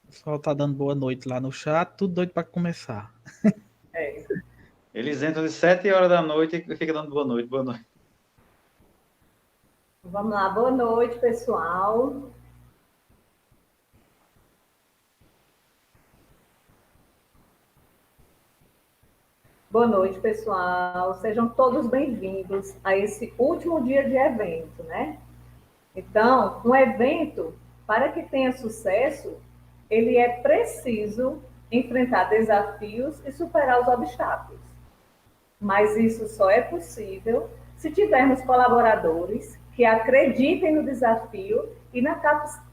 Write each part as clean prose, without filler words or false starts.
pessoal tá dando boa noite lá no chat, tudo doido para começar. É. Eles entram de 7 horas da noite e ficam dando boa noite, boa noite. Vamos lá, boa noite, pessoal. Boa noite, pessoal. Sejam todos bem-vindos a esse último dia de evento, né? Então, um evento, para que tenha sucesso, ele é preciso enfrentar desafios e superar os obstáculos. Mas isso só é possível se tivermos colaboradores que acreditem no desafio e na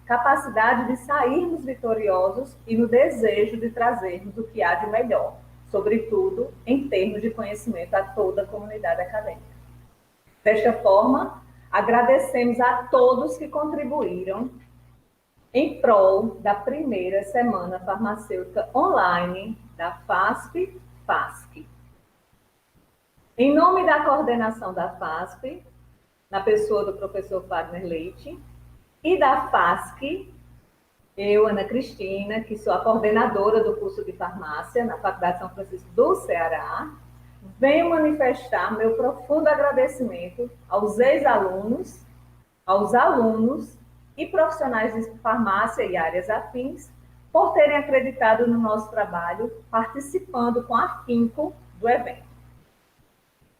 capacidade de sairmos vitoriosos e no desejo de trazermos o que há de melhor, sobretudo em termos de conhecimento a toda a comunidade acadêmica. Desta forma, agradecemos a todos que contribuíram em prol da primeira Semana Farmacêutica Online da FASP-FASC. Em nome da coordenação da FASP, na pessoa do professor Fagner Leite, e da FASC, eu, Ana Cristina, que sou a coordenadora do curso de farmácia na Faculdade São Francisco do Ceará, venho manifestar meu profundo agradecimento aos ex-alunos, aos alunos e profissionais de farmácia e áreas afins por terem acreditado no nosso trabalho, participando com afinco do evento.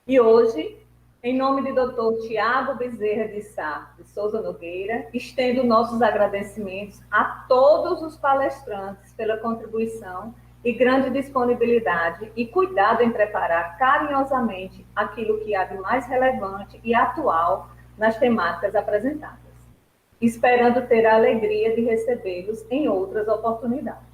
E hoje, em nome do Dr. Tiago Bezerra de Sá de Souza Nogueira, estendo nossos agradecimentos a todos os palestrantes pela contribuição e grande disponibilidade e cuidado em preparar carinhosamente aquilo que há de mais relevante e atual nas temáticas apresentadas, esperando ter a alegria de recebê-los em outras oportunidades.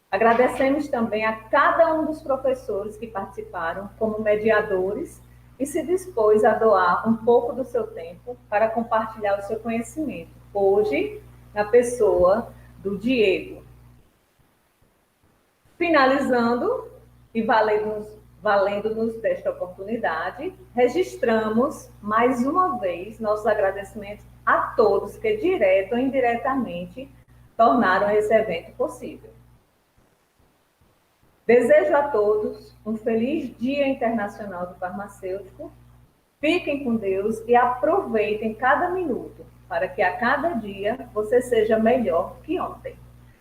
Agradecemos também a cada um dos professores que participaram como mediadores e se dispôs a doar um pouco do seu tempo para compartilhar o seu conhecimento, hoje, na pessoa do Diego. Finalizando e valendo-nos desta oportunidade, registramos mais uma vez nossos agradecimentos a todos que, direto ou indiretamente, tornaram esse evento possível. Desejo a todos um feliz Dia Internacional do Farmacêutico. Fiquem com Deus e aproveitem cada minuto para que a cada dia você seja melhor que ontem.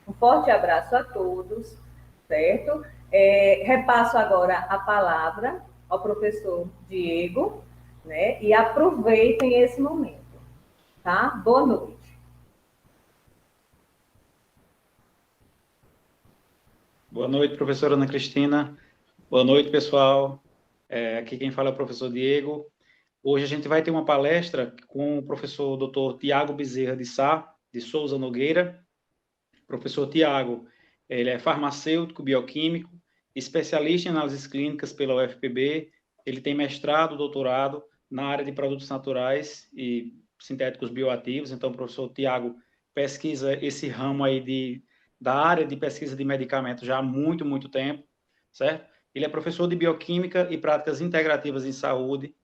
Um forte abraço a todos, certo? Repasso agora a palavra ao professor Diego, né? E aproveitem esse momento, tá? Boa noite. Boa noite, professora Ana Cristina. Boa noite, pessoal. Aqui quem fala é o professor Diego. Hoje a gente vai ter uma palestra com o professor Dr. Tiago Bezerra de Sá, de Souza Nogueira. Professor Tiago, ele é farmacêutico, bioquímico, especialista em análises clínicas pela UFPB. Ele tem mestrado, doutorado na área de produtos naturais e sintéticos bioativos. Então, o professor Tiago pesquisa esse ramo aí da área de pesquisa de medicamentos já há muito, muito tempo, certo? Ele é professor de bioquímica e práticas integrativas em saúde,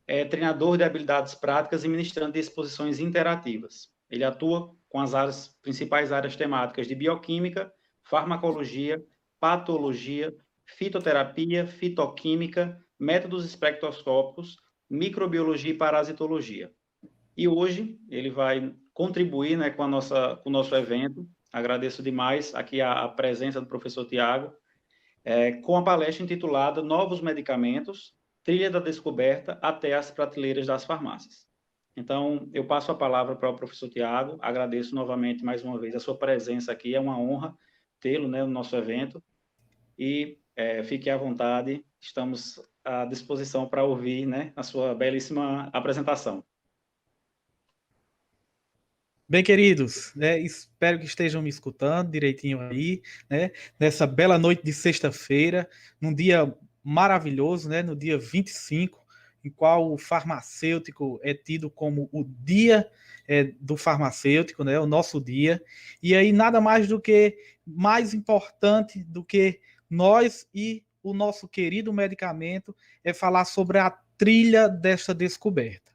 é treinador de habilidades práticas e ministrante de exposições interativas. Ele atua com as principais áreas temáticas de bioquímica, farmacologia, patologia, fitoterapia, fitoquímica, métodos espectroscópicos, microbiologia e parasitologia. E hoje ele vai contribuir, né, com o nosso evento. Agradeço demais aqui a presença do professor Tiago, com a palestra intitulada Novos Medicamentos, Trilha da Descoberta até as prateleiras das farmácias. Então, eu passo a palavra para o professor Tiago, agradeço novamente, mais uma vez, a sua presença aqui, é uma honra tê-lo, né, no nosso evento, e fique à vontade, estamos à disposição para ouvir, né, a sua belíssima apresentação. Bem, queridos, né, espero que estejam me escutando direitinho aí, né, nessa bela noite de sexta-feira, num dia maravilhoso, né, no dia 25, em qual o farmacêutico é tido como o dia do farmacêutico, né, o nosso dia, e aí nada mais do que, mais importante do que nós e o nosso querido medicamento é falar sobre a trilha desta descoberta.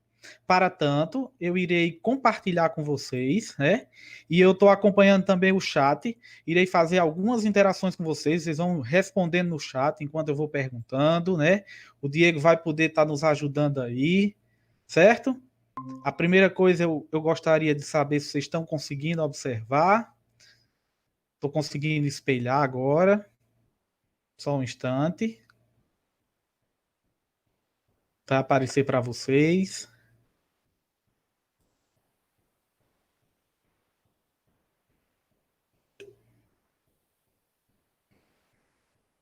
Para tanto, eu irei compartilhar com vocês, né? E eu estou acompanhando também o chat. Irei fazer algumas interações com vocês. Vocês vão respondendo no chat enquanto eu vou perguntando, né? O Diego vai poder estar nos ajudando aí, certo? A primeira coisa eu gostaria de saber se vocês estão conseguindo observar. Estou conseguindo espelhar agora. Só um instante. Vai aparecer para vocês.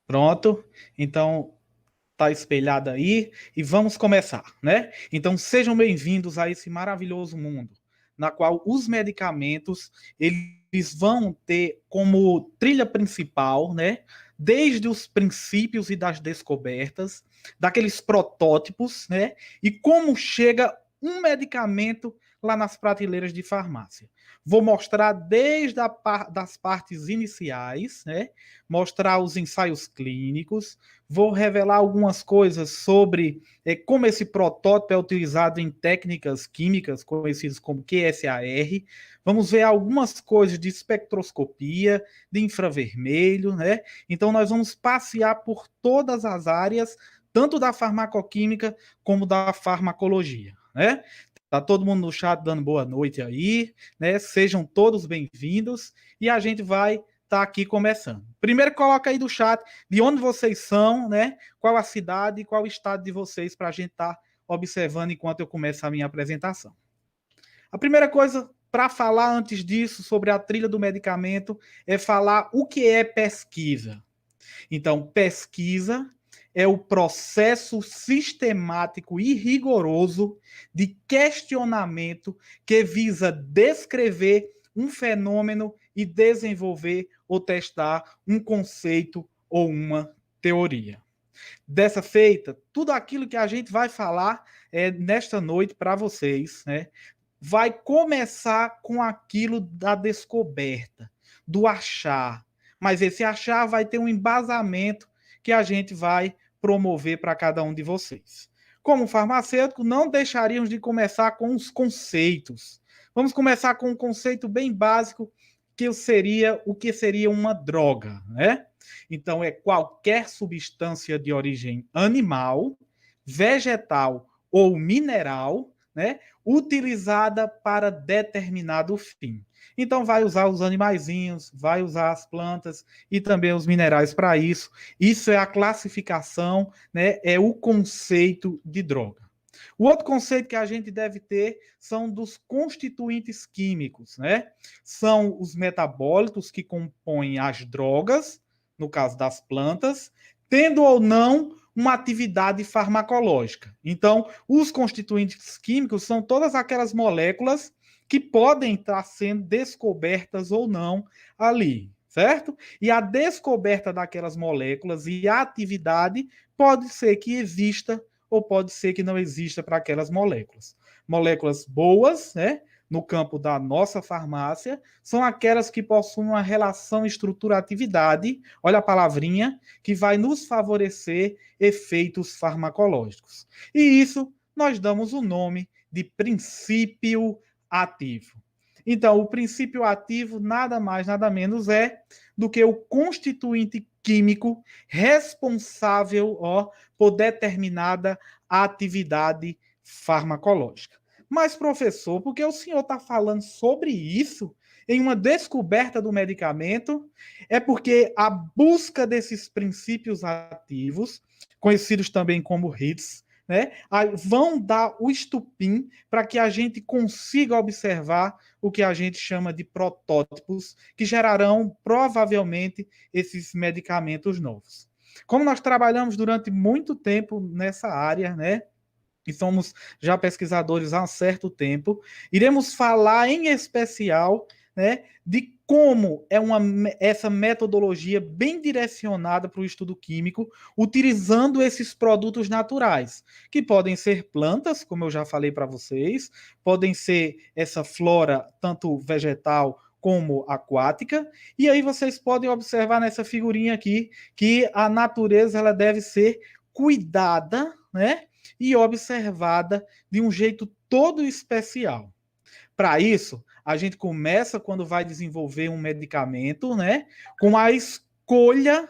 Pronto. Então, tá espelhado aí e vamos começar, né? Então, sejam bem-vindos a esse maravilhoso mundo, na qual os medicamentos, eles vão ter como trilha principal, né? Desde os princípios e das descobertas, daqueles protótipos, né? E como chega um medicamento lá nas prateleiras de farmácia. Vou mostrar desde das partes iniciais, né? Mostrar os ensaios clínicos, vou revelar algumas coisas sobre como esse protótipo é utilizado em técnicas químicas conhecidas como QSAR. Vamos ver algumas coisas de espectroscopia, de infravermelho, né? Então nós vamos passear por todas as áreas, tanto da farmacoquímica como da farmacologia, né? Tá todo mundo no chat dando boa noite aí, né? Sejam todos bem-vindos e a gente vai tá aqui começando. Primeiro coloca aí do chat de onde vocês são, né? Qual a cidade e qual o estado de vocês para a gente estar observando enquanto eu começo a minha apresentação. A primeira coisa para falar antes disso sobre a trilha do medicamento é falar o que é pesquisa. Então, pesquisa é o processo sistemático e rigoroso de questionamento que visa descrever um fenômeno e desenvolver ou testar um conceito ou uma teoria. Dessa feita, tudo aquilo que a gente vai falar nesta noite para vocês, né, vai começar com aquilo da descoberta, do achar. Mas esse achar vai ter um embasamento que a gente vai promover para cada um de vocês. Como farmacêutico, não deixaríamos de começar com os conceitos. Vamos começar com um conceito bem básico, que seria o que seria uma droga, né? Então, é qualquer substância de origem animal, vegetal ou mineral, né, utilizada para determinado fim. Então, vai usar os animaizinhos, vai usar as plantas e também os minerais para isso. Isso é a classificação, né, é o conceito de droga. O outro conceito que a gente deve ter são dos constituintes químicos, né? São os metabólitos que compõem as drogas, no caso das plantas, tendo ou não uma atividade farmacológica. Então, os constituintes químicos são todas aquelas moléculas que podem estar sendo descobertas ou não ali, certo? E a descoberta daquelas moléculas e a atividade pode ser que exista ou pode ser que não exista para aquelas moléculas. Moléculas boas, né? No campo da nossa farmácia, são aquelas que possuem uma relação estrutura-atividade, olha a palavrinha, que vai nos favorecer efeitos farmacológicos. E isso nós damos o nome de princípio ativo. Então, o princípio ativo nada mais, nada menos é do que o constituinte químico responsável por determinada atividade farmacológica. Mas, professor, por que o senhor está falando sobre isso em uma descoberta do medicamento? É porque a busca desses princípios ativos, conhecidos também como HITs, né, vão dar o estupim para que a gente consiga observar o que a gente chama de protótipos, que gerarão provavelmente esses medicamentos novos. Como nós trabalhamos durante muito tempo nessa área, né, e somos já pesquisadores há um certo tempo, iremos falar em especial, né, de como é essa metodologia bem direcionada para o estudo químico, utilizando esses produtos naturais, que podem ser plantas, como eu já falei para vocês, podem ser essa flora, tanto vegetal como aquática, e aí vocês podem observar nessa figurinha aqui que a natureza ela deve ser cuidada, né? e observada de um jeito todo especial. Para isso, a gente começa, quando vai desenvolver um medicamento, né, com a escolha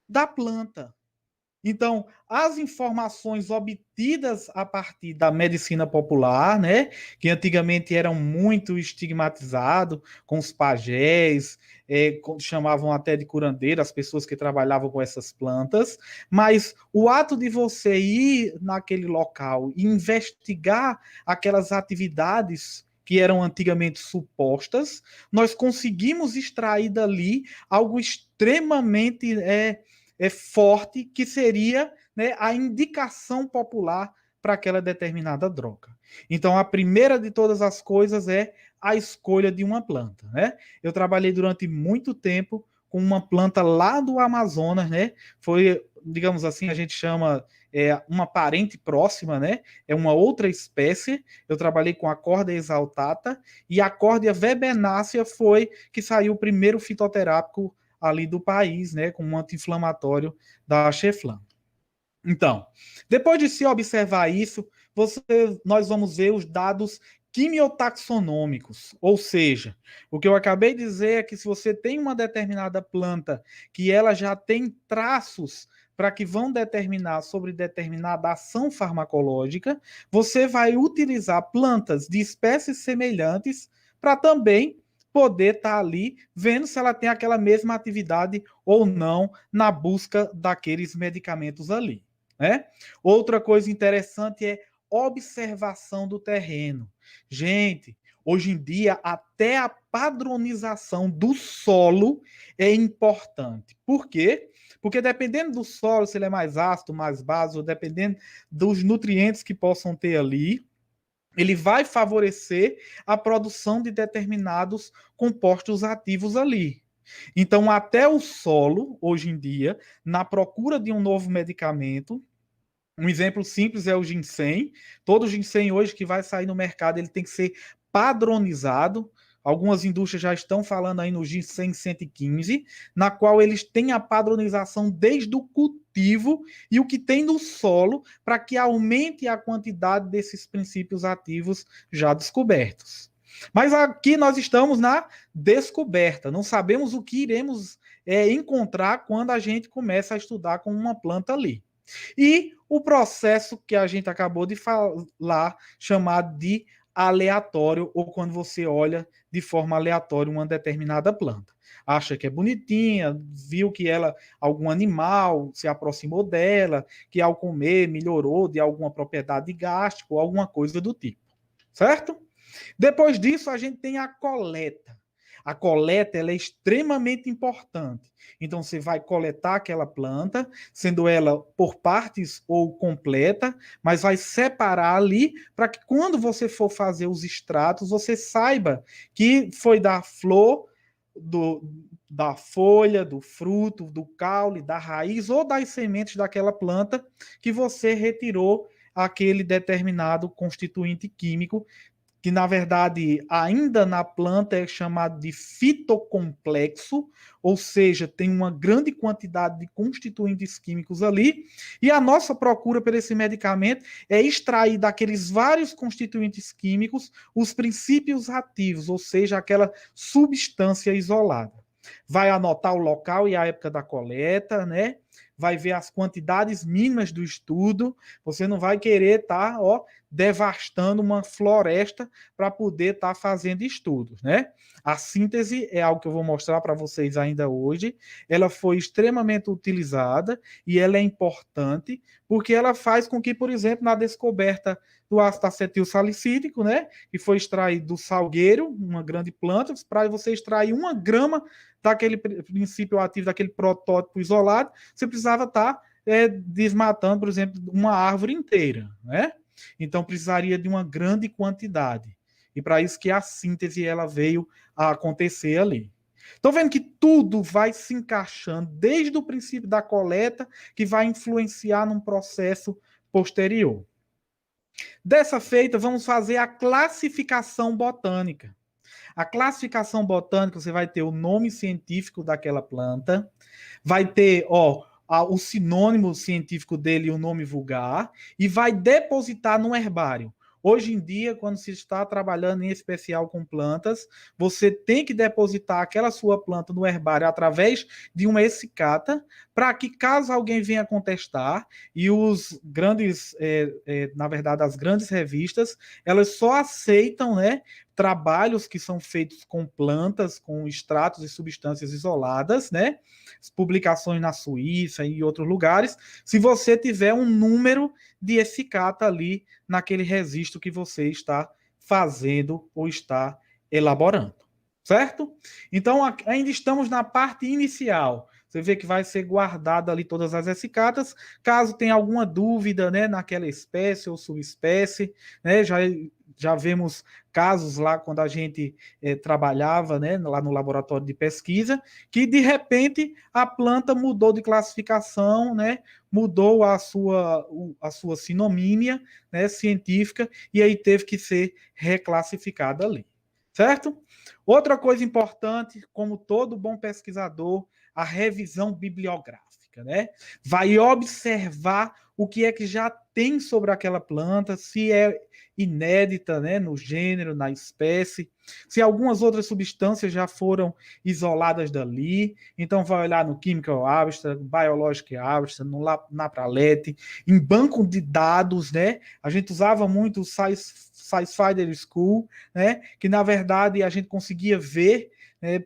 da planta. Então, as informações obtidas a partir da medicina popular, né, que antigamente eram muito estigmatizados, com os pajés, chamavam até de curandeiro as pessoas que trabalhavam com essas plantas, mas o ato de você ir naquele local e investigar aquelas atividades que eram antigamente supostas, nós conseguimos extrair dali algo extremamente forte, que seria, né, a indicação popular para aquela determinada droga. Então, a primeira de todas as coisas é a escolha de uma planta, né? Eu trabalhei durante muito tempo com uma planta lá do Amazonas, né? Foi, digamos assim, a gente chama uma parente próxima, né? É uma outra espécie. Eu trabalhei com a Corda exaltata e a Corda vebenácea foi que saiu o primeiro fitoterápico ali do país, né, com um anti-inflamatório da Cheflan. Então, depois de se observar isso, nós vamos ver os dados quimiotaxonômicos, ou seja, o que eu acabei de dizer é que se você tem uma determinada planta que ela já tem traços para que vão determinar sobre determinada ação farmacológica, você vai utilizar plantas de espécies semelhantes para também poder estar ali vendo se ela tem aquela mesma atividade ou não na busca daqueles medicamentos ali, né? Outra coisa interessante é observação do terreno. Gente, hoje em dia até a padronização do solo é importante. Por quê? Porque dependendo do solo, se ele é mais ácido, mais básico, dependendo dos nutrientes que possam ter ali, ele vai favorecer a produção de determinados compostos ativos ali. Então, até o solo, hoje em dia, na procura de um novo medicamento, um exemplo simples é o ginseng. Todo ginseng hoje que vai sair no mercado, ele tem que ser padronizado. Algumas indústrias já estão falando aí no ginseng 115, na qual eles têm a padronização desde o cultivo e o que tem no solo, para que aumente a quantidade desses princípios ativos já descobertos. Mas aqui nós estamos na descoberta, não sabemos o que iremos encontrar quando a gente começa a estudar com uma planta ali. E o processo que a gente acabou de falar, chamado de aleatório, ou quando você olha de forma aleatória uma determinada planta. Acha que é bonitinha, viu que algum animal se aproximou dela, que ao comer melhorou de alguma propriedade gástrica ou alguma coisa do tipo. Certo? Depois disso, a gente tem a coleta. A coleta ela é extremamente importante. Então, você vai coletar aquela planta, sendo ela por partes ou completa, mas vai separar ali para que quando você for fazer os extratos, você saiba que foi da flor, da folha, do fruto, do caule, da raiz ou das sementes daquela planta que você retirou aquele determinado constituinte químico, que na verdade ainda na planta é chamado de fitocomplexo, ou seja, tem uma grande quantidade de constituintes químicos ali, e a nossa procura por esse medicamento é extrair daqueles vários constituintes químicos os princípios ativos, ou seja, aquela substância isolada. Vai anotar o local e a época da coleta, né? Vai ver as quantidades mínimas do estudo. Você não vai querer estar, devastando uma floresta para poder estar fazendo estudos, né? A síntese é algo que eu vou mostrar para vocês ainda hoje. Ela foi extremamente utilizada e ela é importante porque ela faz com que, por exemplo, na descoberta do ácido acetil salicílico, né, que foi extraído do salgueiro, uma grande planta, para você extrair 1 grama daquele princípio ativo, daquele protótipo isolado, você precisava estar desmatando, por exemplo, uma árvore inteira, né? Então, precisaria de uma grande quantidade. E para isso que a síntese ela veio a acontecer ali. Estão vendo que tudo vai se encaixando desde o princípio da coleta, que vai influenciar num processo posterior. Dessa feita, vamos fazer a classificação botânica. A classificação botânica, você vai ter o nome científico daquela planta, vai ter o sinônimo científico dele e o nome vulgar e vai depositar no herbário. Hoje em dia, quando se está trabalhando em especial com plantas, você tem que depositar aquela sua planta no herbário através de uma essicata, para que caso alguém venha contestar, e os grandes, na verdade, as grandes revistas, elas só aceitam, né, trabalhos que são feitos com plantas, com extratos e substâncias isoladas, né? Publicações na Suíça e em outros lugares, se você tiver um número de essicata ali naquele registro que você está fazendo ou está elaborando, certo? Então, ainda estamos na parte inicial. Você vê que vai ser guardada ali todas as essicatas. Caso tenha alguma dúvida, né, naquela espécie ou subespécie, né, já vemos casos lá quando a gente trabalhava, né, lá no laboratório de pesquisa, que de repente a planta mudou de classificação, né, mudou a sua sinonímia, né, científica, e aí teve que ser reclassificada ali, certo? Outra coisa importante, como todo bom pesquisador, a revisão bibliográfica, né? Vai observar o que é que já tem sobre aquela planta, se é inédita, né, no gênero, na espécie, se algumas outras substâncias já foram isoladas dali. Então vai olhar no Chemical Abstract, Biological Abstract, no Napralete, em banco de dados, né? A gente usava muito o SciFinder School, né? Que na verdade a gente conseguia ver,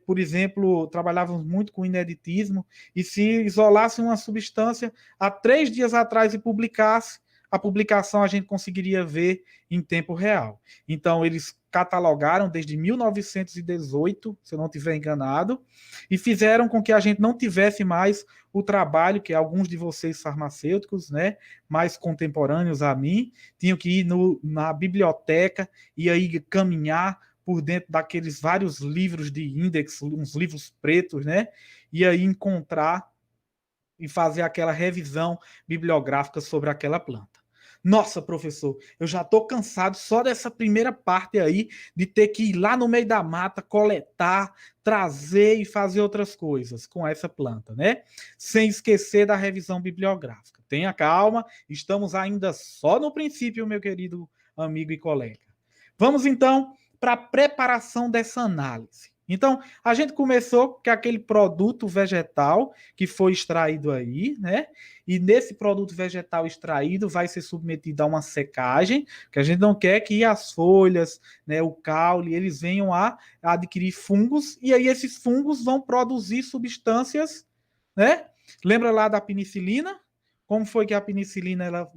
por exemplo, trabalhávamos muito com ineditismo, e se isolasse uma substância há 3 dias atrás e publicasse, a publicação a gente conseguiria ver em tempo real. Então, eles catalogaram desde 1918, se eu não estiver enganado, e fizeram com que a gente não tivesse mais o trabalho que alguns de vocês farmacêuticos, né, mais contemporâneos a mim, tinham que ir na biblioteca e aí caminhar por dentro daqueles vários livros de índex, uns livros pretos, né, e aí encontrar e fazer aquela revisão bibliográfica sobre aquela planta. Nossa, professor, eu já estou cansado só dessa primeira parte aí, de ter que ir lá no meio da mata, coletar, trazer e fazer outras coisas com essa planta, né? Sem esquecer da revisão bibliográfica. Tenha calma, estamos ainda só no princípio, meu querido amigo e colega. Vamos então para a preparação dessa análise. Então, a gente começou com aquele produto vegetal que foi extraído aí, né? E nesse produto vegetal extraído vai ser submetido a uma secagem, que a gente não quer que as folhas, né, o caule, eles venham a adquirir fungos, e aí esses fungos vão produzir substâncias, né? Lembra lá da penicilina? Como foi que a penicilina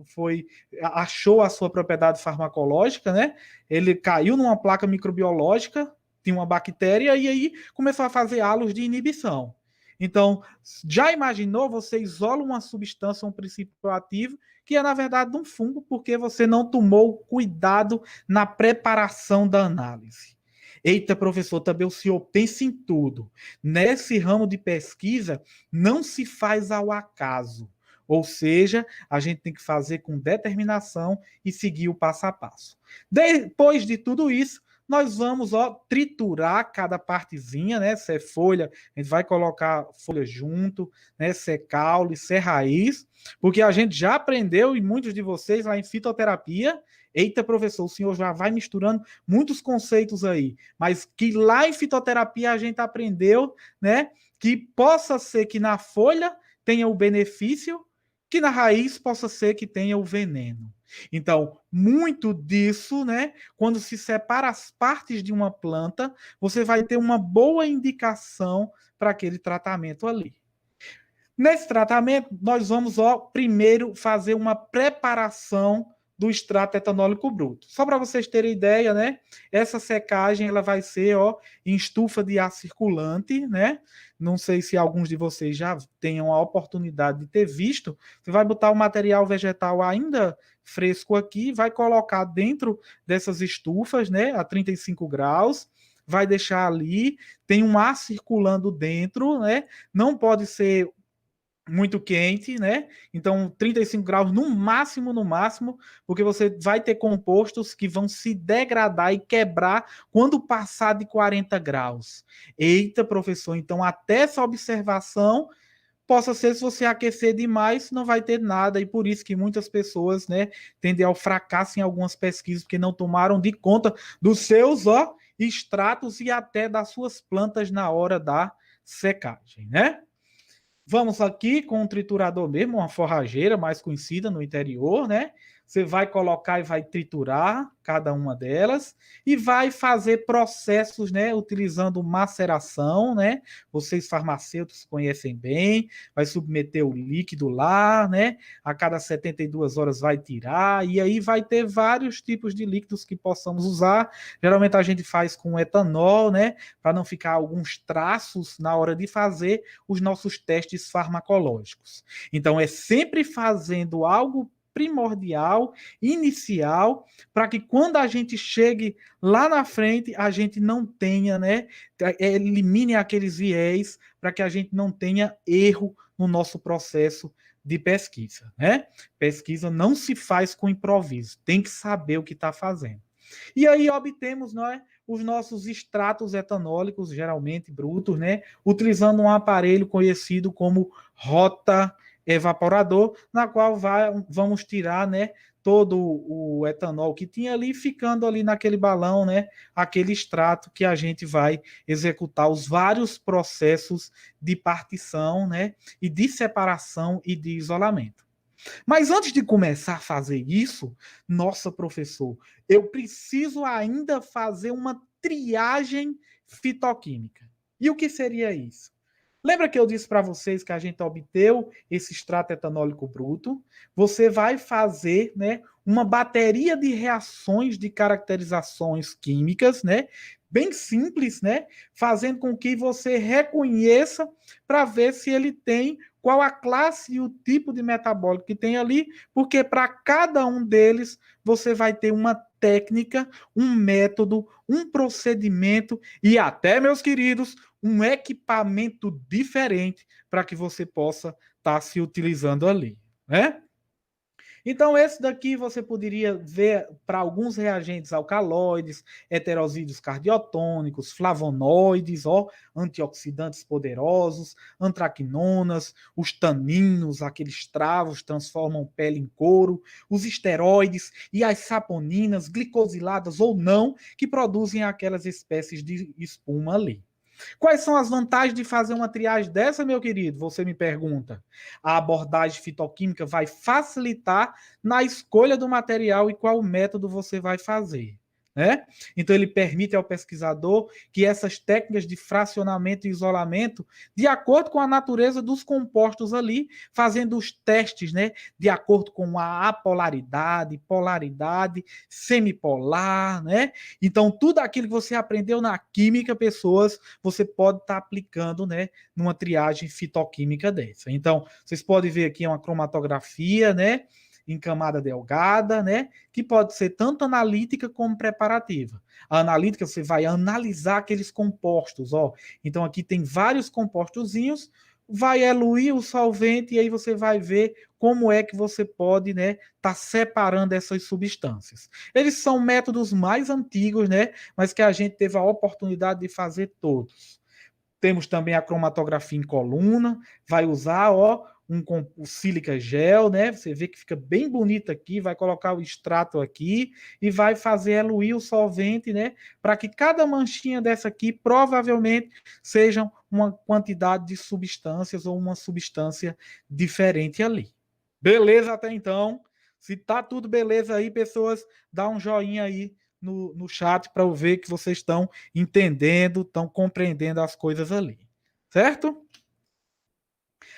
achou a sua propriedade farmacológica, né? Ele caiu numa placa microbiológica, tinha uma bactéria, e aí começou a fazer halos de inibição. Então, já imaginou, você isola uma substância, um princípio ativo, que é, na verdade, um fungo, porque você não tomou cuidado na preparação da análise. Eita, professor, também o senhor pensa em tudo. Nesse ramo de pesquisa, não se faz ao acaso. Ou seja, a gente tem que fazer com determinação e seguir o passo a passo. Depois de tudo isso, nós vamos triturar cada partezinha, né? Se é folha, a gente vai colocar folha junto, né? Se é caule, se é raiz, porque a gente já aprendeu, e muitos de vocês lá em fitoterapia, eita, professor, o senhor já vai misturando muitos conceitos aí, mas que lá em fitoterapia a gente aprendeu, né? Que possa ser que na folha tenha o benefício, que na raiz possa ser que tenha o veneno. Então, muito disso, né? Quando se separa as partes de uma planta, você vai ter uma boa indicação para aquele tratamento ali. Nesse tratamento, nós vamos primeiro fazer uma preparação do extrato etanólico bruto. Só para vocês terem ideia, né? Essa secagem ela vai ser em estufa de ar circulante, né? Não sei se alguns de vocês já tenham a oportunidade de ter visto. Você vai botar o material vegetal ainda fresco aqui, vai colocar dentro dessas estufas, né? A 35 graus. Vai deixar ali, tem um ar circulando dentro, né? Não pode ser muito quente, né? Então, 35 graus no máximo, porque você vai ter compostos que vão se degradar e quebrar quando passar de 40 graus. Eita, professor, então até essa observação possa ser, se você aquecer demais, não vai ter nada, e por isso que muitas pessoas, né, tendem ao fracasso em algumas pesquisas, porque não tomaram de conta dos seus, extratos e até das suas plantas na hora da secagem, né? Vamos aqui com um triturador mesmo, uma forrageira mais conhecida no interior, né? Você vai colocar e vai triturar cada uma delas e vai fazer processos, né, utilizando maceração, né? Vocês farmacêuticos conhecem bem, vai submeter o líquido lá, né? A cada 72 horas vai tirar e aí vai ter vários tipos de líquidos que possamos usar. Geralmente a gente faz com etanol, né, para não ficar alguns traços na hora de fazer os nossos testes farmacológicos. Então é sempre fazendo algo primordial, inicial, para que quando a gente chegue lá na frente, a gente não tenha, né, elimine aqueles viés, para que a gente não tenha erro no nosso processo de pesquisa, né? Pesquisa não se faz com improviso, tem que saber o que está fazendo. E aí obtemos, né, os nossos extratos etanólicos, geralmente brutos, né, utilizando um aparelho conhecido como rota evaporador, na qual vamos tirar, né, todo o etanol que tinha ali, ficando ali naquele balão, né, aquele extrato que a gente vai executar os vários processos de partição, né, e de separação e de isolamento. Mas antes de começar a fazer isso, nossa, professor, eu preciso ainda fazer uma triagem fitoquímica. E o que seria isso? Lembra que eu disse para vocês que a gente obteve esse extrato etanólico bruto? Você vai fazer, né, uma bateria de reações de caracterizações químicas, né, bem simples, né, fazendo com que você reconheça para ver se ele tem qual a classe e o tipo de metabólico que tem ali, porque para cada um deles você vai ter uma técnica, um método, um procedimento e até, meus queridos, um equipamento diferente para que você possa estar se utilizando ali, né? Então, esse daqui você poderia ver para alguns reagentes alcaloides, heterosídeos cardiotônicos, flavonoides, antioxidantes poderosos, antraquinonas, os taninos, aqueles travos transformam pele em couro, os esteroides e as saponinas, glicosiladas ou não, que produzem aquelas espécies de espuma ali. Quais são as vantagens de fazer uma triagem dessa, meu querido? Você me pergunta. A abordagem fitoquímica vai facilitar na escolha do material e qual método você vai fazer, né? Então, ele permite ao pesquisador que essas técnicas de fracionamento e isolamento, de acordo com a natureza dos compostos ali, fazendo os testes, né, de acordo com a apolaridade, polaridade, semipolar, né? Então, tudo aquilo que você aprendeu na química, pessoas, você pode estar aplicando, né, numa triagem fitoquímica dessa. Então, vocês podem ver aqui uma cromatografia, né, em camada delgada, né, que pode ser tanto analítica como preparativa. A analítica, você vai analisar aqueles compostos, Então, aqui tem vários compostozinhos, vai eluir o solvente e aí você vai ver como é que você pode, né, tá separando essas substâncias. Eles são métodos mais antigos, né, mas que a gente teve a oportunidade de fazer todos. Temos também a cromatografia em coluna, vai usar, o sílica gel, né? Você vê que fica bem bonito aqui, vai colocar o extrato aqui e vai fazer eluir o solvente, né? Para que cada manchinha dessa aqui provavelmente sejam uma quantidade de substâncias ou uma substância diferente ali. Beleza até então? Se tá tudo beleza aí, pessoas, dá um joinha aí no chat para eu ver que vocês estão entendendo, estão compreendendo as coisas ali. Certo?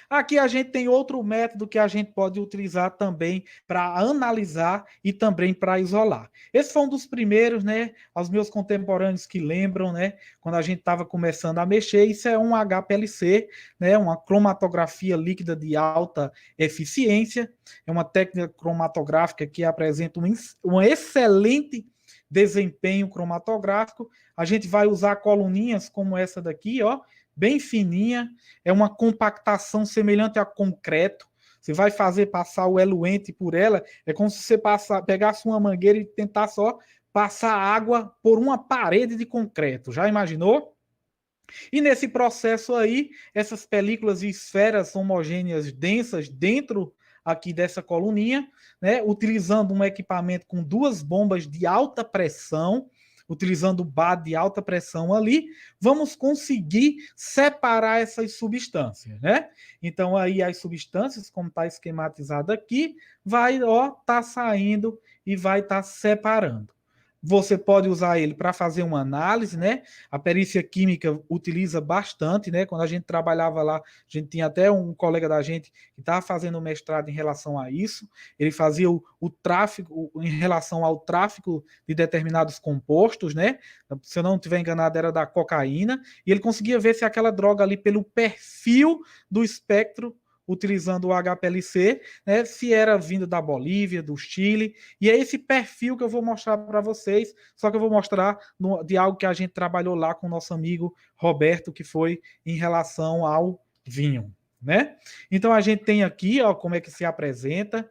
Aqui a gente tem outro método que a gente pode utilizar também para analisar e também para isolar. Esse foi um dos primeiros, né, aos meus contemporâneos que lembram, né, quando a gente estava começando a mexer, isso é um HPLC, né, uma cromatografia líquida de alta eficiência, é uma técnica cromatográfica que apresenta um excelente desempenho cromatográfico. A gente vai usar coluninhas como essa daqui, bem fininha, é uma compactação semelhante a concreto. Você vai fazer passar o eluente por ela, é como se você pegasse uma mangueira e tentasse só passar água por uma parede de concreto. Já imaginou? E nesse processo aí, essas películas e esferas homogêneas densas dentro aqui dessa coluninha, né, utilizando um equipamento com 2 bombas de alta pressão, utilizando o BAD de alta pressão ali, vamos conseguir separar essas substâncias, né? Então aí as substâncias, como está esquematizado aqui, vai tá saindo e vai estar separando. Você pode usar ele para fazer uma análise, né? A perícia química utiliza bastante, né? Quando a gente trabalhava lá, a gente tinha até um colega da gente que estava fazendo um mestrado em relação a isso. Ele fazia o tráfico, em relação ao tráfico de determinados compostos, né? Se eu não estiver enganado, era da cocaína, e ele conseguia ver se aquela droga ali, pelo perfil do espectro, utilizando o HPLC, né, se era vindo da Bolívia, do Chile, e é esse perfil que eu vou mostrar para vocês, só que eu vou mostrar de algo que a gente trabalhou lá com o nosso amigo Roberto, que foi em relação ao vinho, né? Então a gente tem aqui, ó, como é que se apresenta,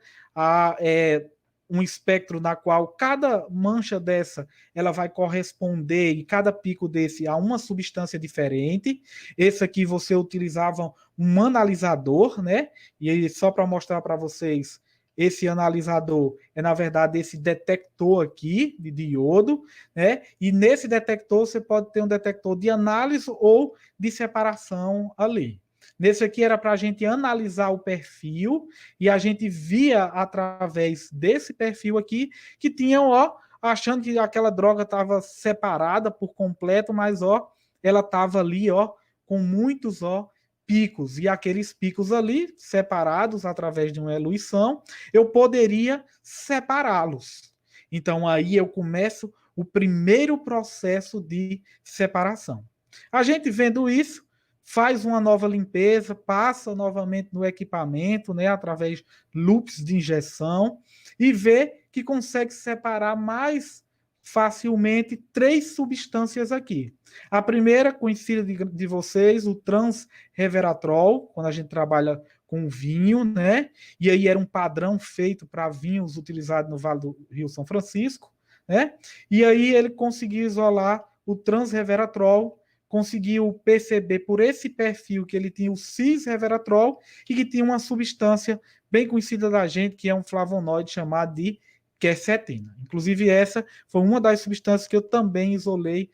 um espectro na qual cada mancha dessa ela vai corresponder, e cada pico desse, a uma substância diferente. Esse aqui você utilizava um analisador, né? E aí, só para mostrar para vocês, esse analisador é, na verdade, esse detector aqui de diodo, né? E nesse detector você pode ter um detector de análise ou de separação ali. Nesse aqui era para a gente analisar o perfil e a gente via através desse perfil aqui que tinham, ó, achando que aquela droga estava separada por completo, mas, ó, ela estava ali, ó, com muitos, ó, picos, e aqueles picos ali, separados através de uma eluição, eu poderia separá-los. Então, aí eu começo o primeiro processo de separação. A gente vendo isso, faz uma nova limpeza, passa novamente no equipamento, né, através de loops de injeção, e vê que consegue separar mais facilmente 3 substâncias aqui. A primeira, conhecida de vocês, o transreveratrol, quando a gente trabalha com vinho, né? E aí era um padrão feito para vinhos utilizados no Vale do Rio São Francisco, né? E aí ele conseguiu isolar o transreveratrol, conseguiu perceber por esse perfil que ele tinha o cis-reveratrol e que tinha uma substância bem conhecida da gente, que é um flavonoide chamado de quercetina. Inclusive, essa foi uma das substâncias que eu também isolei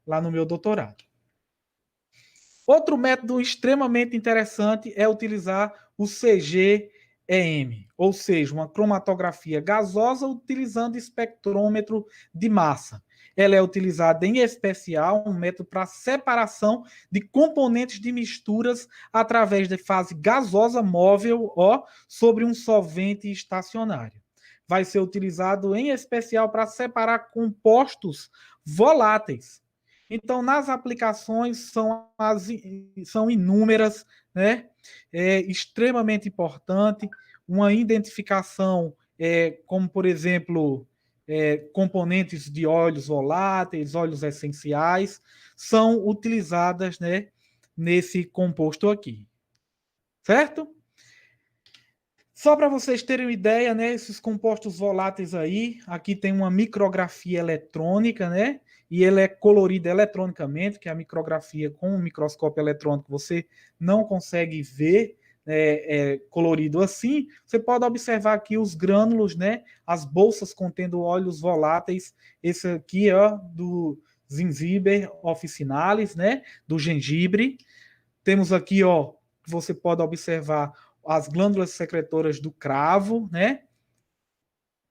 lá no meu doutorado. Outro método extremamente interessante é utilizar o CGEM, ou seja, uma cromatografia gasosa utilizando espectrômetro de massa. Ela é utilizada em especial um método para separação de componentes de misturas através de fase gasosa móvel, ó, sobre um solvente estacionário. Vai ser utilizado em especial para separar compostos voláteis. Então, nas aplicações são inúmeras, né? É extremamente importante uma identificação, como, por exemplo, componentes de óleos voláteis, óleos essenciais, são utilizadas, né, nesse composto aqui. Certo? Só para vocês terem uma ideia, né, esses compostos voláteis aí, aqui tem uma micrografia eletrônica, né, e ele é colorido eletronicamente, que é a micrografia com o microscópio eletrônico você não consegue ver colorido assim. Você pode observar aqui os grânulos, né, as bolsas contendo óleos voláteis, esse aqui é do Zingiber officinalis, né, do gengibre. Temos aqui, ó, você pode observar as glândulas secretoras do cravo, né?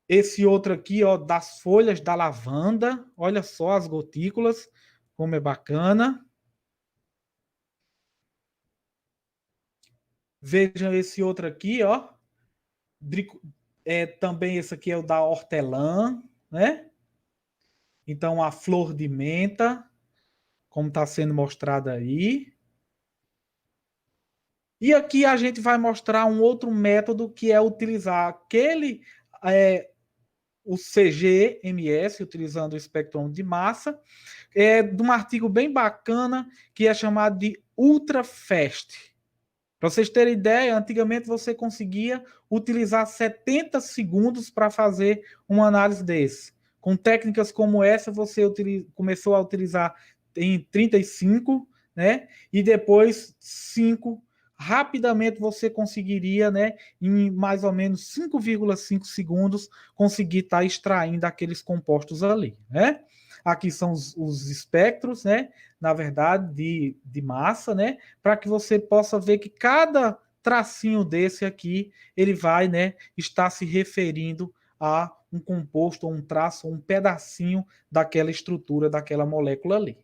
Esse outro aqui, ó, das folhas da lavanda. Olha só as gotículas, como é bacana. Vejam esse outro aqui, ó. Também esse aqui é o da hortelã, né? Então, a flor de menta, como está sendo mostrada aí. E aqui a gente vai mostrar um outro método que é utilizar aquele o CGMS, utilizando o espectrômetro de massa, de um artigo bem bacana que é chamado de UltraFast. Para vocês terem ideia, antigamente você conseguia utilizar 70 segundos para fazer uma análise desse. Com técnicas como essa, você começou a utilizar em 35, né? E depois 5, rapidamente você conseguiria, né, em mais ou menos 5,5 segundos, conseguir estar extraindo aqueles compostos ali, né? Aqui são os espectros, né, na verdade, de massa, né, para que você possa ver que cada tracinho desse aqui, ele vai, né, estar se referindo a um composto, ou um traço, ou um pedacinho daquela estrutura, daquela molécula ali.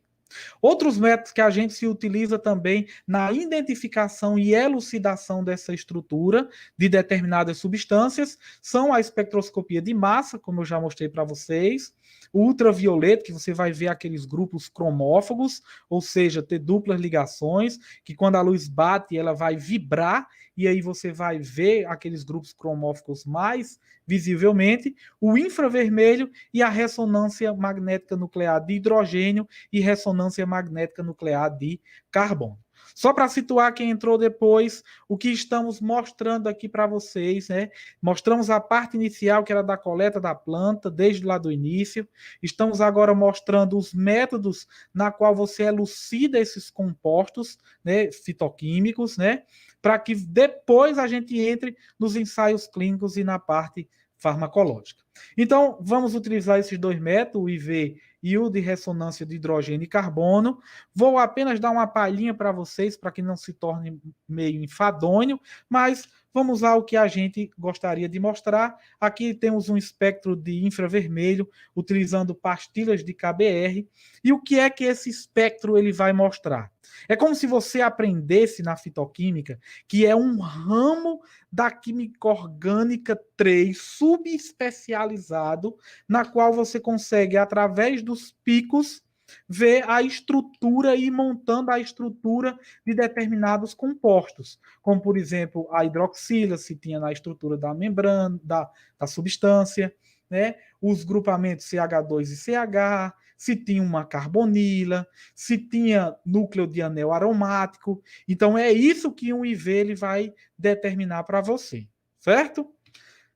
Outros métodos que a gente se utiliza também na identificação e elucidação dessa estrutura de determinadas substâncias são a espectroscopia de massa, como eu já mostrei para vocês, o ultravioleta, que você vai ver aqueles grupos cromófagos, ou seja, ter duplas ligações, que quando a luz bate, ela vai vibrar, e aí você vai ver aqueles grupos cromófagos mais visivelmente, o infravermelho e a ressonância magnética nuclear de hidrogênio e ressonância magnética nuclear de carbono. Só para situar quem entrou depois, o que estamos mostrando aqui para vocês, né? Mostramos a parte inicial, que era da coleta da planta, desde lá do início. Estamos agora mostrando os métodos na qual você elucida esses compostos, né, fitoquímicos, né? Para que depois a gente entre nos ensaios clínicos e na parte farmacológica. Então, vamos utilizar esses dois métodos, o IV e o de ressonância de hidrogênio e carbono. Vou apenas dar uma palhinha para vocês, para que não se torne meio enfadonho, mas vamos ao que a gente gostaria de mostrar. Aqui temos um espectro de infravermelho, utilizando pastilhas de KBR. E o que é que esse espectro ele vai mostrar? É como se você aprendesse na fitoquímica, que é um ramo da química orgânica 3, subespecializado, na qual você consegue, através dos picos, ver a estrutura e ir montando a estrutura de determinados compostos, como, por exemplo, a hidroxila, se tinha na estrutura da membrana, da substância, né? Os grupamentos CH2 e CH, se tinha uma carbonila, se tinha núcleo de anel aromático. Então, é isso que um IV ele vai determinar para você, certo?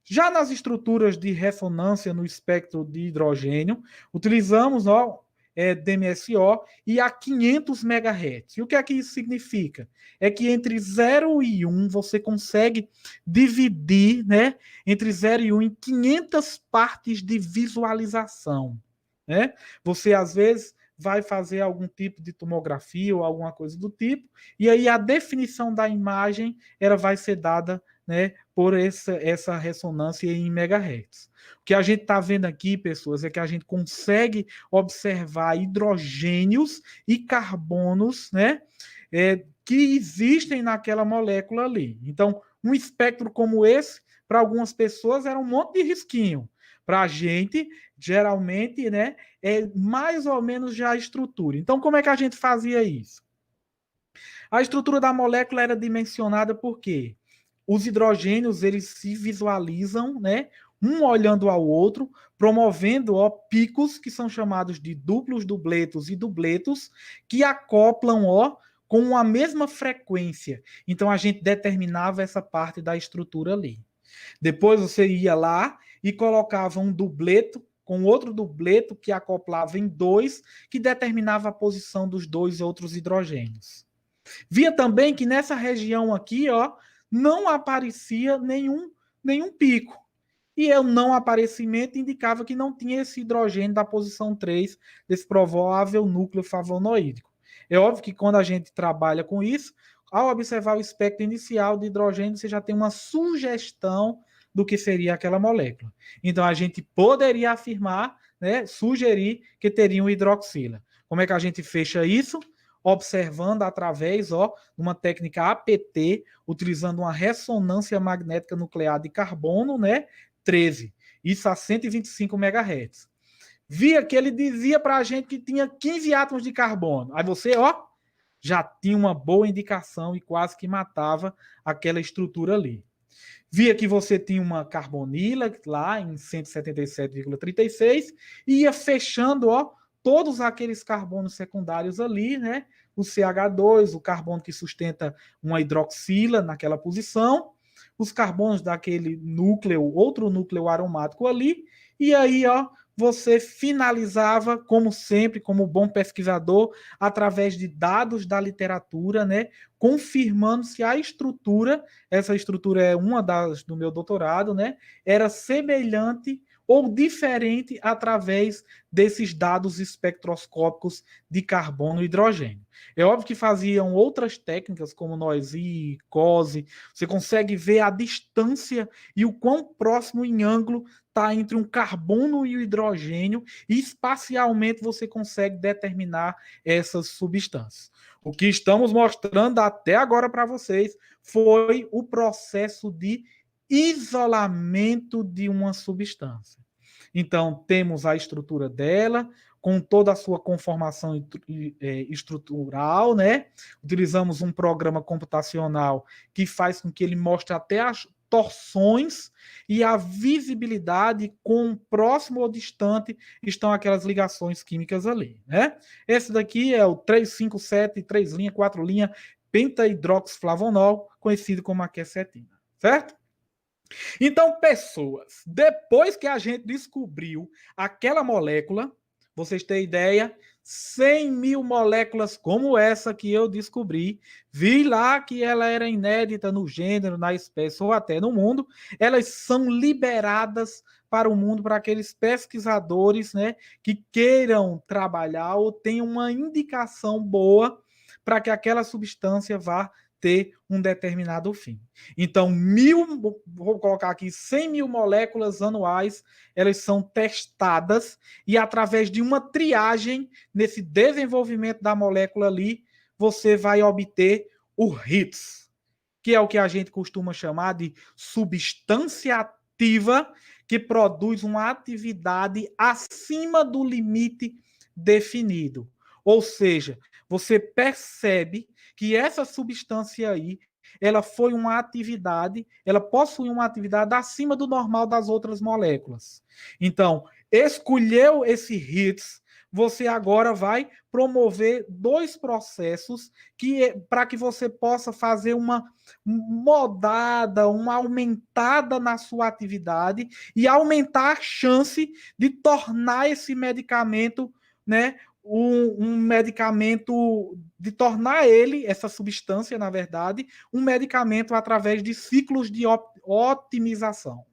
Já nas estruturas de ressonância no espectro de hidrogênio, utilizamos DMSO e a 500 MHz. E o que é que isso significa? É que entre 0 e 1 você consegue dividir, né, entre 0 e 1 em 500 partes de visualização, né? Você, às vezes, vai fazer algum tipo de tomografia ou alguma coisa do tipo, e aí a definição da imagem ela vai ser dada, né, por essa ressonância em megahertz. O que a gente está vendo aqui, pessoas, é que a gente consegue observar hidrogênios e carbonos, né, que existem naquela molécula ali. Então, um espectro como esse, para algumas pessoas, era um monte de risquinho. Para a gente, geralmente, né, é mais ou menos já a estrutura. Então, como é que a gente fazia isso? A estrutura da molécula era dimensionada por quê? Os hidrogênios, eles se visualizam, né, um olhando ao outro, promovendo picos que são chamados de duplos, dubletos e dubletos, que acoplam com a mesma frequência. Então, a gente determinava essa parte da estrutura ali. Depois você ia lá e colocava um dubleto com outro dubleto que acoplava em 2, que determinava a posição dos 2 outros hidrogênios. Via também que nessa região aqui, não aparecia nenhum pico. E o não aparecimento indicava que não tinha esse hidrogênio da posição 3 desse provável núcleo flavonoídico. É óbvio que quando a gente trabalha com isso, ao observar o espectro inicial de hidrogênio, você já tem uma sugestão do que seria aquela molécula. Então, a gente poderia afirmar, né, sugerir que teria um hidroxila. Como é que a gente fecha isso? Observando através de uma técnica APT, utilizando uma ressonância magnética nuclear de carbono, né, 13, isso a 125 MHz. Via que ele dizia para a gente que tinha 15 átomos de carbono. Aí você, já tinha uma boa indicação e quase que matava aquela estrutura ali. Via que você tinha uma carbonila lá em 177,36 e ia fechando, todos aqueles carbonos secundários ali, né? O CH2, o carbono que sustenta uma hidroxila naquela posição, os carbonos daquele núcleo, outro núcleo aromático ali, e aí, você finalizava, como sempre, como bom pesquisador, através de dados da literatura, né, confirmando se a estrutura, essa estrutura é uma das do meu doutorado, né, era semelhante ou diferente através desses dados espectroscópicos de carbono e hidrogênio. É óbvio que faziam outras técnicas, como Noisy, COSE, você consegue ver a distância e o quão próximo em ângulo está entre um carbono e o hidrogênio, e espacialmente você consegue determinar essas substâncias. O que estamos mostrando até agora para vocês foi o processo de isolamento de uma substância. Então, temos a estrutura dela, com toda a sua conformação estrutural, né? Utilizamos um programa computacional que faz com que ele mostre até as torções e a visibilidade com próximo ou distante estão aquelas ligações químicas ali, né? Esse daqui é o 357, 3 linha, 4 linha, pentahidroxiflavonol, conhecido como a quercetina, certo? Então, pessoas, depois que a gente descobriu aquela molécula, vocês têm ideia, 100 mil moléculas como essa que eu descobri, vi lá que ela era inédita no gênero, na espécie ou até no mundo, elas são liberadas para o mundo, para aqueles pesquisadores, né, que queiram trabalhar ou tenham uma indicação boa para que aquela substância vá ter um determinado fim. Então, vou colocar aqui 100 mil moléculas anuais, elas são testadas e através de uma triagem, nesse desenvolvimento da molécula ali, você vai obter o HITS, que é o que a gente costuma chamar de substância ativa que produz uma atividade acima do limite definido. Ou seja, você percebe que essa substância aí, ela foi uma atividade, ela possui uma atividade acima do normal das outras moléculas. Então, escolheu esse HITS, você agora vai promover 2 processos para que você possa fazer uma modada, uma aumentada na sua atividade e aumentar a chance de tornar esse medicamento, né, um medicamento, de tornar ele, essa substância, na verdade, um medicamento através de ciclos de otimização.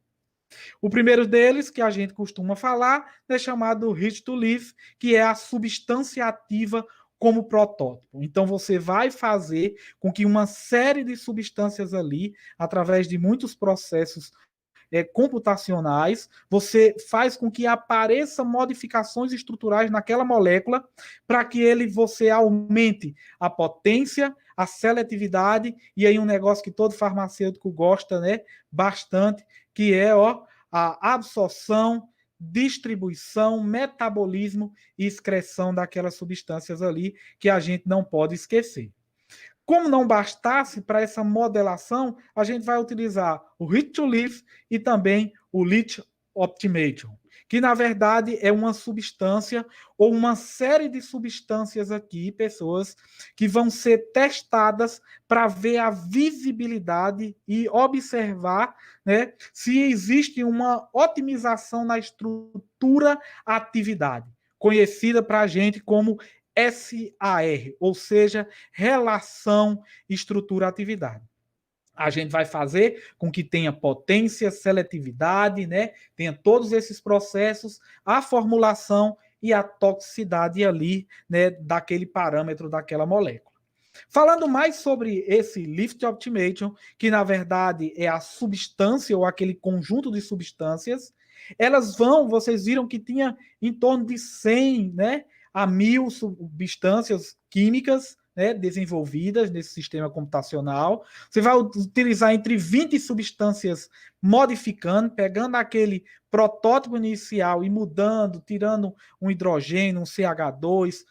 O primeiro deles, que a gente costuma falar, é chamado Hit to Live, que é a substância ativa como protótipo. Então, você vai fazer com que uma série de substâncias ali, através de muitos processos computacionais, você faz com que apareçam modificações estruturais naquela molécula para que você aumente a potência, a seletividade, e aí um negócio que todo farmacêutico gosta, né, bastante, que é a absorção, distribuição, metabolismo e excreção daquelas substâncias ali que a gente não pode esquecer. Como não bastasse para essa modelação, a gente vai utilizar o Hit to Live e também o Leach Optimation, que na verdade é uma substância ou uma série de substâncias aqui, pessoas, que vão ser testadas para ver a visibilidade e observar, né, se existe uma otimização na estrutura atividade, conhecida para a gente como SAR, ou seja, relação estrutura-atividade. A gente vai fazer com que tenha potência, seletividade, né? Tenha todos esses processos, a formulação e a toxicidade ali, né, daquele parâmetro daquela molécula. Falando mais sobre esse Lift Optimation, que na verdade é a substância ou aquele conjunto de substâncias, vocês viram que tinha em torno de 100, né, a 1000 substâncias químicas, né, desenvolvidas nesse sistema computacional. Você vai utilizar entre 20 substâncias modificando, pegando aquele protótipo inicial e mudando, tirando um hidrogênio, um CH2,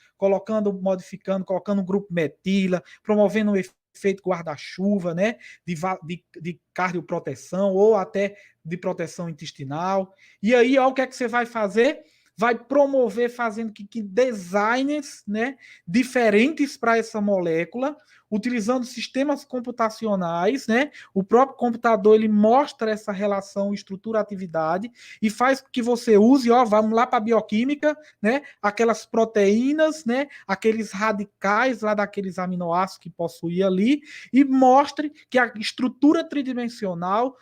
modificando, colocando um grupo metila, promovendo um efeito guarda-chuva, né, de cardioproteção ou até de proteção intestinal. E aí, o que é que você vai fazer? Vai promover fazendo que designers, né, diferentes para essa molécula, utilizando sistemas computacionais, né? O próprio computador, ele mostra essa relação estrutura-atividade e faz que você use, ó, vamos lá para a bioquímica, né? Aquelas proteínas, né? Aqueles radicais lá daqueles aminoácidos que possuía ali e mostre que a estrutura tridimensional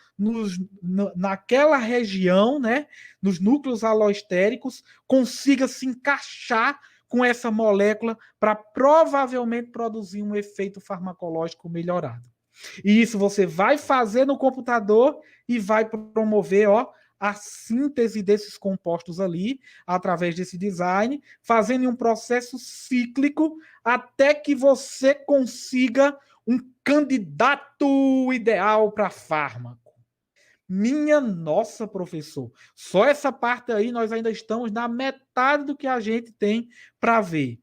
naquela região, né? Nos núcleos aloestéricos, consiga se encaixar com essa molécula para provavelmente produzir um efeito farmacológico melhorado. E isso você vai fazer no computador e vai promover, ó, a síntese desses compostos ali, através desse design, fazendo um processo cíclico até que você consiga um candidato ideal para fármaco. Minha nossa, professor, só essa parte aí nós ainda estamos na metade do que a gente tem para ver.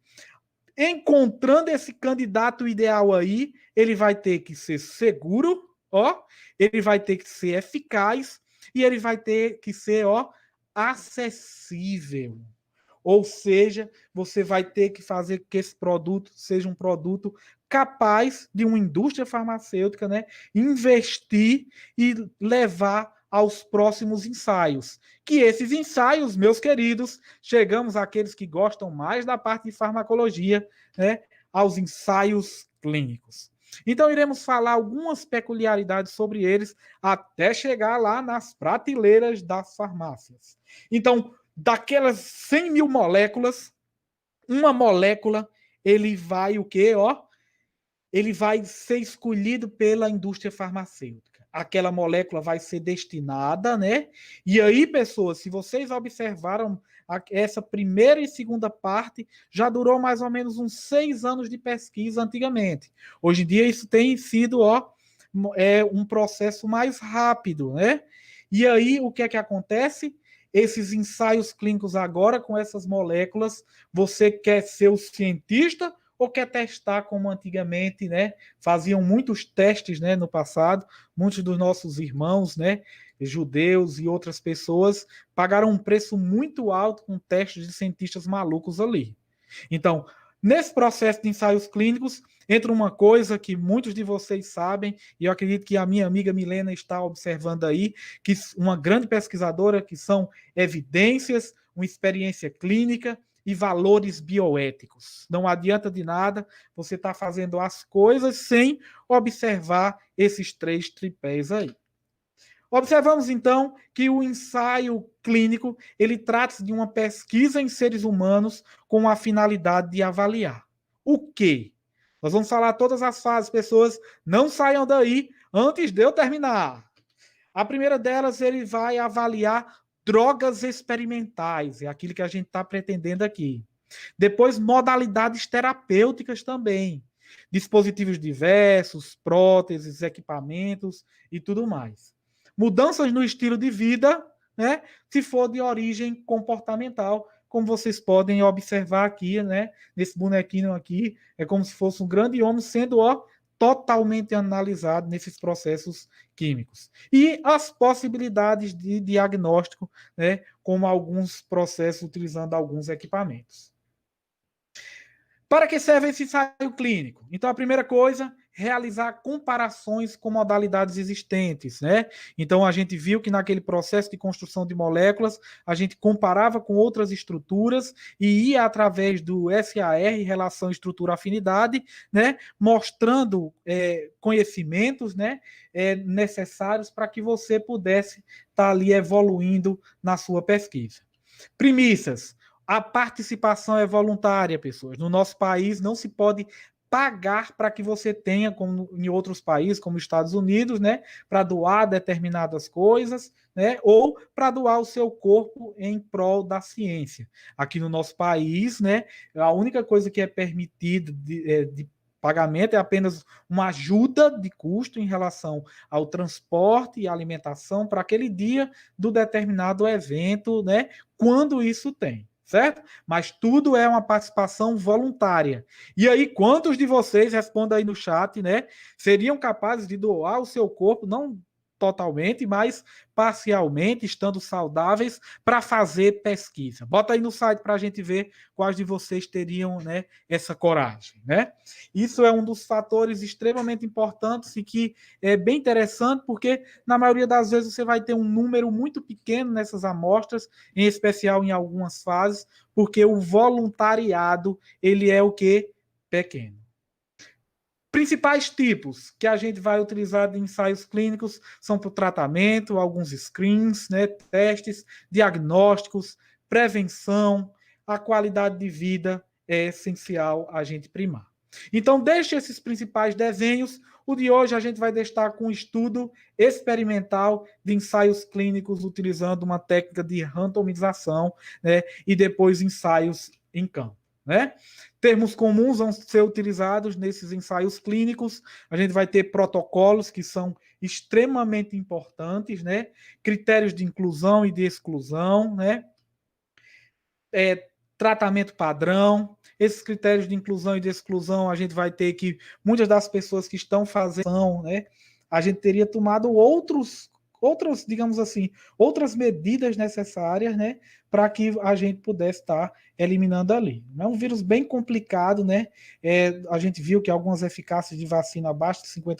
Encontrando esse candidato ideal aí, ele vai ter que ser seguro, ó, ele vai ter que ser eficaz e ele vai ter que ser, ó, acessível. Ou seja, você vai ter que fazer que esse produto seja um produto capaz de uma indústria farmacêutica, né, investir e levar aos próximos ensaios. Que esses ensaios, meus queridos, chegamos àqueles que gostam mais da parte de farmacologia, né, aos ensaios clínicos. Então, iremos falar algumas peculiaridades sobre eles até chegar lá nas prateleiras das farmácias. Então, daquelas 100 mil moléculas, uma molécula, ele vai o quê? Ó, ele vai ser escolhido pela indústria farmacêutica. Aquela molécula vai ser destinada, né? E aí, pessoas, se vocês observaram essa primeira e segunda parte, já durou mais ou menos uns 6 anos de pesquisa antigamente. Hoje em dia, isso tem sido, ó, um processo mais rápido, né? E aí, o que é que acontece? Esses ensaios clínicos agora, com essas moléculas, você quer ser o cientista ou quer testar como antigamente, né? Faziam muitos testes, né, no passado. Muitos dos nossos irmãos, né, judeus e outras pessoas pagaram um preço muito alto com testes de cientistas malucos ali. Então, nesse processo de ensaios clínicos, entra uma coisa que muitos de vocês sabem, e eu acredito que a minha amiga Milena está observando aí, que uma grande pesquisadora, que são evidências, uma experiência clínica e valores bioéticos. Não adianta de nada você estar fazendo as coisas sem observar esses 3 tripés aí. Observamos, então, que o ensaio clínico, ele trata-se de uma pesquisa em seres humanos com a finalidade de avaliar. O quê? Nós vamos falar todas as fases, pessoas, não saiam daí antes de eu terminar. A primeira delas, ele vai avaliar drogas experimentais, é aquilo que a gente está pretendendo aqui. Depois, modalidades terapêuticas também. Dispositivos diversos, próteses, equipamentos e tudo mais. Mudanças no estilo de vida, né? Se for de origem comportamental, como vocês podem observar aqui, né? Nesse bonequinho aqui, é como se fosse um grande homem sendo, ó, totalmente analisado nesses processos químicos. E as possibilidades de diagnóstico, né? Como alguns processos utilizando alguns equipamentos. Para que serve esse ensaio clínico? Então, a primeira coisa, realizar comparações com modalidades existentes, né? Então, a gente viu que naquele processo de construção de moléculas, a gente comparava com outras estruturas e ia através do SAR, relação estrutura-afinidade, né? Mostrando conhecimentos, né? Necessários para que você pudesse estar ali evoluindo na sua pesquisa. Premissas. A participação é voluntária, pessoas. No nosso país não se pode pagar para que você tenha, como em outros países, como os Estados Unidos, né, para doar determinadas coisas, né, ou para doar o seu corpo em prol da ciência. Aqui no nosso país, né, a única coisa que é permitida de pagamento é apenas uma ajuda de custo em relação ao transporte e alimentação para aquele dia do determinado evento, né, quando isso tem. Certo? Mas tudo é uma participação voluntária. E aí, quantos de vocês, respondam aí no chat, né, seriam capazes de doar o seu corpo, não totalmente, mas parcialmente, estando saudáveis, para fazer pesquisa. Bota aí no site para a gente ver quais de vocês teriam, né, essa coragem, né? Isso é um dos fatores extremamente importantes e que é bem interessante, porque na maioria das vezes você vai ter um número muito pequeno nessas amostras, em especial em algumas fases, porque o voluntariado, ele é o quê? Pequeno. Principais tipos que a gente vai utilizar de ensaios clínicos são para o tratamento, alguns screens, né, testes, diagnósticos, prevenção, a qualidade de vida é essencial a gente primar. Então, deixe esses principais desenhos. O de hoje a gente vai destacar um estudo experimental de ensaios clínicos utilizando uma técnica de randomização, né, e depois ensaios em campo, né? Termos comuns vão ser utilizados nesses ensaios clínicos. A gente vai ter protocolos que são extremamente importantes, né? Critérios de inclusão e de exclusão, né? Tratamento padrão. Esses critérios de inclusão e de exclusão, a gente vai ter que muitas das pessoas que estão fazendo, né? A gente teria tomado outras, digamos assim, outras medidas necessárias, né, para que a gente pudesse estar eliminando ali. É um vírus bem complicado, né? A gente viu que algumas eficácias de vacina abaixo de 50%